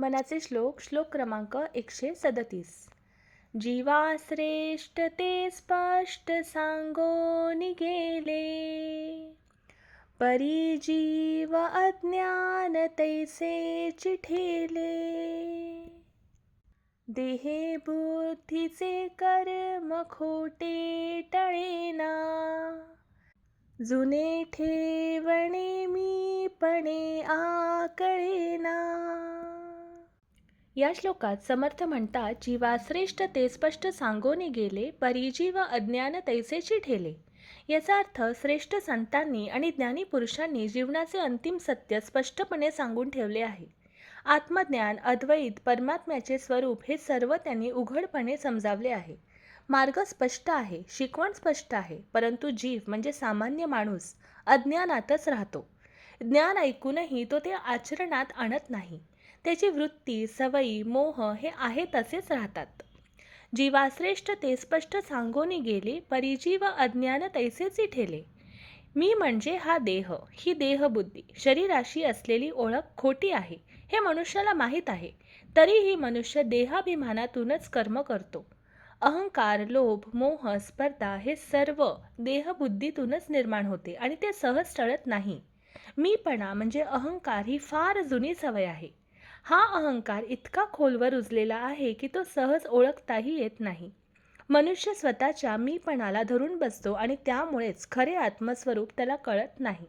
मनाचे श्लोक क्रमांक 137. जीवा श्रेष्ठ ते स्पष्ट सांगोनी गेले, परी जीव अज्ञान तैसे चिठेले. देहे बुद्धीचे कर्म खोटे टळेना, जुने ठेवणे मीपणे आकळेना. या श्लोकात समर्थ म्हणतात, जीवा श्रेष्ठ ते स्पष्ट सांगोनी गेले, परिजीव अज्ञान तैसेची ठेले. याचा अर्थ श्रेष्ठ संतांनी आणि ज्ञानी पुरुषांनी जीवनाचे अंतिम सत्य स्पष्टपणे सांगून ठेवले आहे. आत्मज्ञान, अद्वैत, परमात्म्याचे स्वरूप हे सर्व त्यांनी उघडपणे समजावले आहे. मार्ग स्पष्ट आहे, शिकवण स्पष्ट आहे, परंतु जीव म्हणजे सामान्य माणूस अज्ञानातच राहतो. ज्ञान ऐकूनही तो ते आचरणात आणत नाही. त्याची वृत्ती, सवयी, मोह हे आहे तसेच राहतात. जीवाश्रेष्ठ ते स्पष्ट सांगोनी गेले, परिजीव अज्ञान तैसेची ठेले. मी म्हणजे हा देह, ही देहबुद्धी, शरीराशी असलेली ओळख खोटी आहे हे मनुष्याला माहीत आहे. तरीही मनुष्य देहाभिमानातूनच कर्म करतो. अहंकार, लोभ, मोह, स्पर्धा हे सर्व देहबुद्धीतूनच निर्माण होते आणि ते सहज टळत नाही. मीपणा म्हणजे अहंकार ही फार जुनी सवय आहे. हा अहंकार इतका खोलवर रुजलेला आहे की तो सहज ओळखताही येत नाही. मनुष्य स्वतःच्या मीपणाला धरून बसतो आणि त्यामुळेच खरे आत्मस्वरूप त्याला कळत नाही.